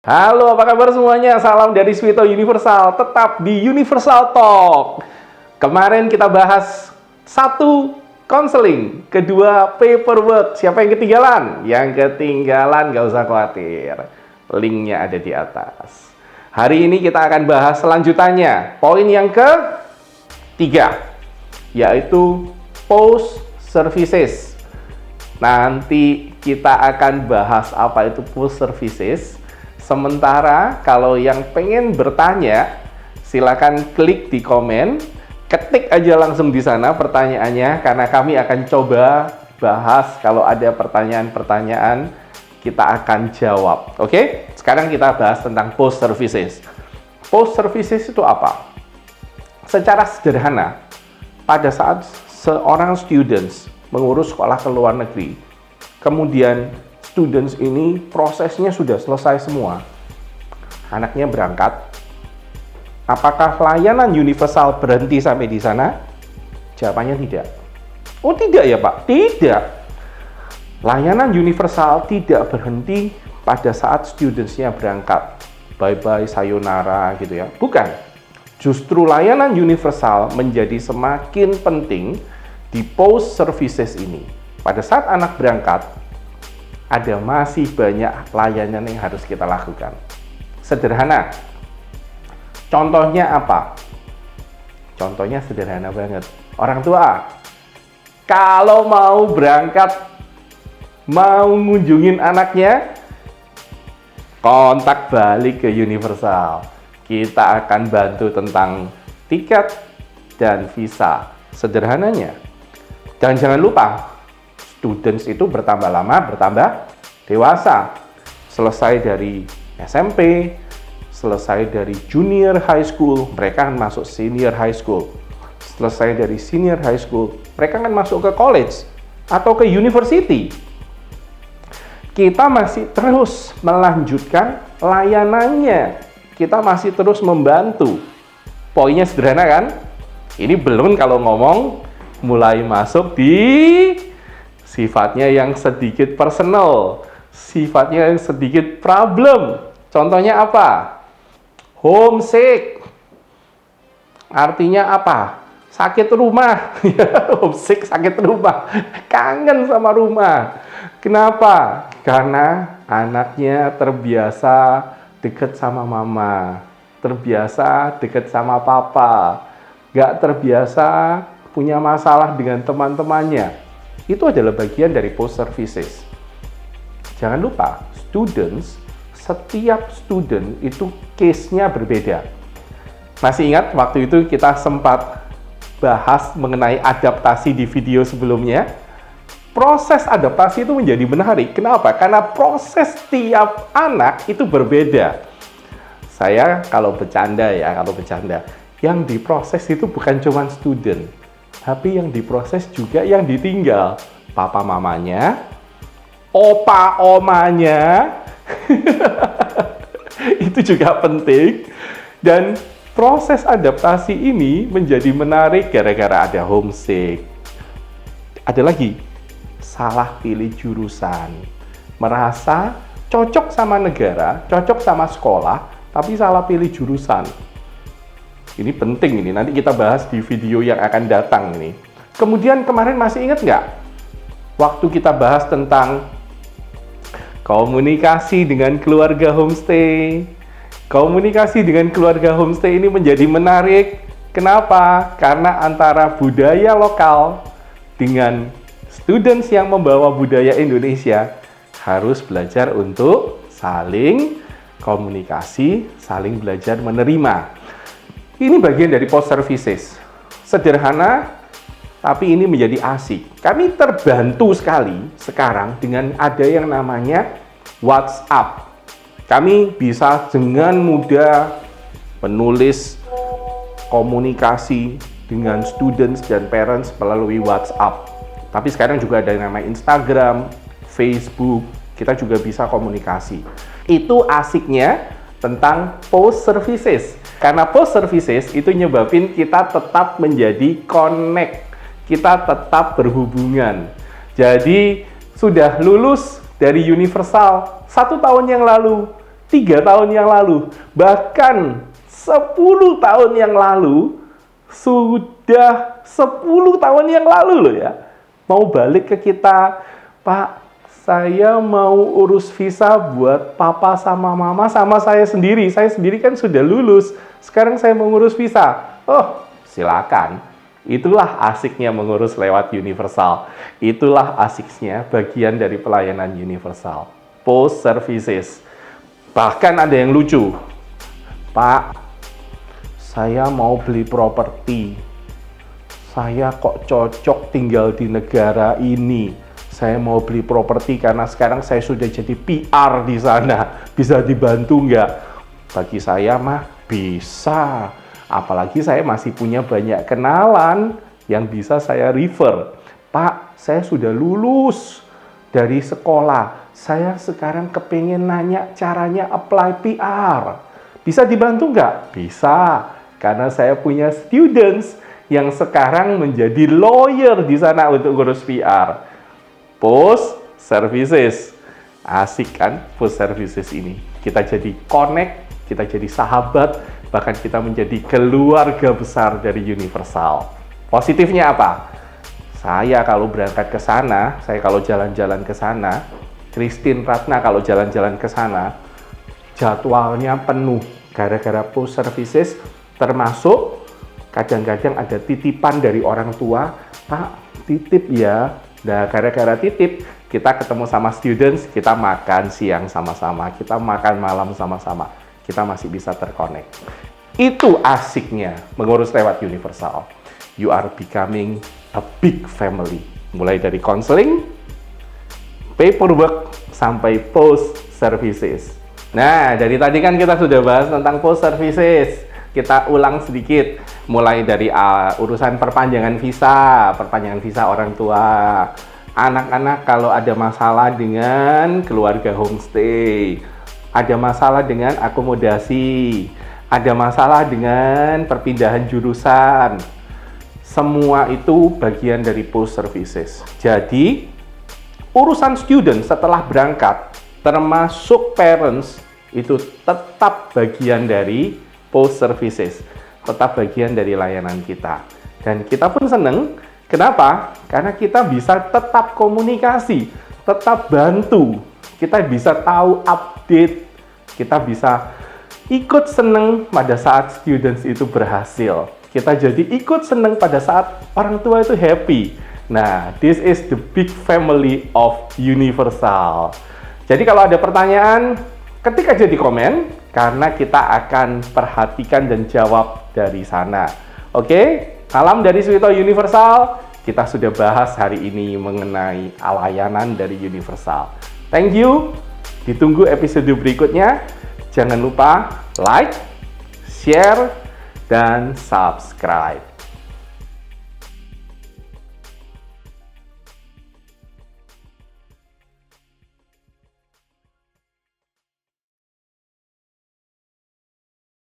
Halo, apa kabar semuanya? Salam dari Swito Universal, tetap di Universal Talk. Kemarin kita bahas satu, konseling, kedua, paperwork. Siapa yang ketinggalan? Yang ketinggalan gak usah khawatir, linknya ada di atas. Hari ini kita akan bahas selanjutannya, poin yang ketiga, yaitu post services. Nanti kita akan bahas apa itu post services. Sementara kalau yang pengen bertanya, silakan klik di komen, ketik aja langsung di sana pertanyaannya, karena kami akan coba bahas. Kalau ada pertanyaan-pertanyaan, kita akan jawab. Oke? Sekarang kita bahas tentang post services. Post services itu apa? Secara sederhana, pada saat seorang students mengurus sekolah ke luar negeri, kemudian students ini prosesnya sudah selesai semua, anaknya berangkat, apakah layanan universal berhenti sampai di sana? Jawabannya tidak. Oh tidak ya Pak? Tidak. Layanan universal tidak berhenti pada saat studentsnya berangkat. Bye-bye, sayonara gitu ya. Bukan. Justru layanan universal menjadi semakin penting di post services ini. Pada saat anak berangkat, ada masih banyak layanan yang harus kita lakukan. Sederhana. Contohnya apa? Contohnya sederhana banget. Orang tua, kalau mau berangkat, mau ngunjungin anaknya, kontak balik ke Universal. Kita akan bantu tentang tiket dan visa. Sederhananya. Dan jangan lupa, students itu bertambah lama, bertambah dewasa. Selesai dari SMP, selesai dari junior high school, mereka akan masuk senior high school. Selesai dari senior high school, mereka akan masuk ke college atau ke university. Kita masih terus melanjutkan layanannya. Kita masih terus membantu. Poinnya sederhana kan? Ini belum kalau ngomong mulai masuk di sifatnya yang sedikit personal, sifatnya yang sedikit problem. Contohnya apa? Homesick. Artinya apa? Sakit rumah. Homesick, sakit rumah. Kangen sama rumah. Kenapa? Karena anaknya terbiasa dekat sama mama, terbiasa dekat sama papa, gak terbiasa punya masalah dengan teman-temannya. Itu adalah bagian dari post services. Jangan lupa, setiap student itu case-nya berbeda. Masih ingat waktu itu kita sempat bahas mengenai adaptasi di video sebelumnya? Proses adaptasi itu menjadi menarik. Kenapa? Karena proses tiap anak itu berbeda. Saya kalau bercanda, yang diproses itu bukan cuma student, tapi yang diproses juga yang ditinggal. Papa mamanya, opa omanya, itu juga penting. Dan proses adaptasi ini menjadi menarik gara-gara ada homesick. Ada lagi, salah pilih jurusan. Merasa cocok sama negara, cocok sama sekolah, tapi salah pilih jurusan. Ini penting ini, nanti kita bahas di video yang akan datang ini. Kemudian kemarin masih ingat nggak? Waktu kita bahas tentang komunikasi dengan keluarga homestay. Komunikasi dengan keluarga homestay ini menjadi menarik. Kenapa? Karena antara budaya lokal dengan students yang membawa budaya Indonesia harus belajar untuk saling komunikasi, saling belajar menerima. Ini bagian dari post services. Sederhana, tapi ini menjadi asik. Kami terbantu sekali sekarang dengan ada yang namanya WhatsApp. Kami bisa dengan mudah menulis komunikasi dengan students dan parents melalui WhatsApp. Tapi sekarang juga ada yang namanya Instagram, Facebook, kita juga bisa komunikasi. Itu asiknya tentang post services. Karena post services itu nyebabin kita tetap menjadi connect, kita tetap berhubungan. Jadi sudah lulus dari Universal 1 tahun yang lalu, 3 tahun yang lalu, bahkan 10 tahun yang lalu, sudah 10 tahun yang lalu loh ya, mau balik ke kita, Pak, saya mau urus visa buat papa sama mama sama saya sendiri kan sudah lulus, sekarang saya mau ngurus visa. Oh, silakan. Itulah asiknya mengurus lewat Universal. Itulah asiknya bagian dari pelayanan Universal. Post Services. Bahkan ada yang lucu. Pak, saya mau beli properti. Saya kok cocok tinggal di negara ini. Saya mau beli properti karena sekarang saya sudah jadi PR di sana. Bisa dibantu nggak? Bagi saya mah bisa. Apalagi saya masih punya banyak kenalan yang bisa saya refer. Pak, saya sudah lulus dari sekolah. Saya sekarang kepengen nanya caranya apply PR. Bisa dibantu nggak? Bisa. Karena saya punya students yang sekarang menjadi lawyer di sana untuk ngurus PR. Post Services. Asik kan Post Services ini? Kita jadi connect, kita jadi sahabat, bahkan kita menjadi keluarga besar dari Universal. Positifnya apa? Saya kalau berangkat ke sana, saya kalau jalan-jalan ke sana, Christine Ratna kalau jalan-jalan ke sana, jadwalnya penuh gara-gara Post Services, termasuk kadang-kadang ada titipan dari orang tua, Pak, titip ya. Nah, gara-gara titip, kita ketemu sama students, kita makan siang sama-sama, kita makan malam sama-sama, kita masih bisa terconnect. Itu asiknya mengurus lewat Universal. You are becoming a big family. Mulai dari counseling, paperwork, sampai post services. Nah, dari tadi kan kita sudah bahas tentang post services. Kita ulang sedikit, mulai dari urusan perpanjangan visa orang tua. Anak-anak kalau ada masalah dengan keluarga homestay, ada masalah dengan akomodasi, ada masalah dengan perpindahan jurusan, semua itu bagian dari post services. Jadi, urusan student setelah berangkat, termasuk parents, itu tetap bagian dari post services, tetap bagian dari layanan kita. Dan kita pun seneng, kenapa? Karena kita bisa tetap komunikasi, tetap bantu, kita bisa tahu update, kita bisa ikut seneng pada saat students itu berhasil. Kita jadi ikut seneng pada saat orang tua itu happy. Nah, this is the big family of Universal. Jadi kalau ada pertanyaan, ketik aja di komen, karena kita akan perhatikan dan jawab dari sana. Oke, salam dari Swito Universal. Kita sudah bahas hari ini mengenai layanan dari Universal. Thank you. Ditunggu episode berikutnya. Jangan lupa like, share, dan subscribe.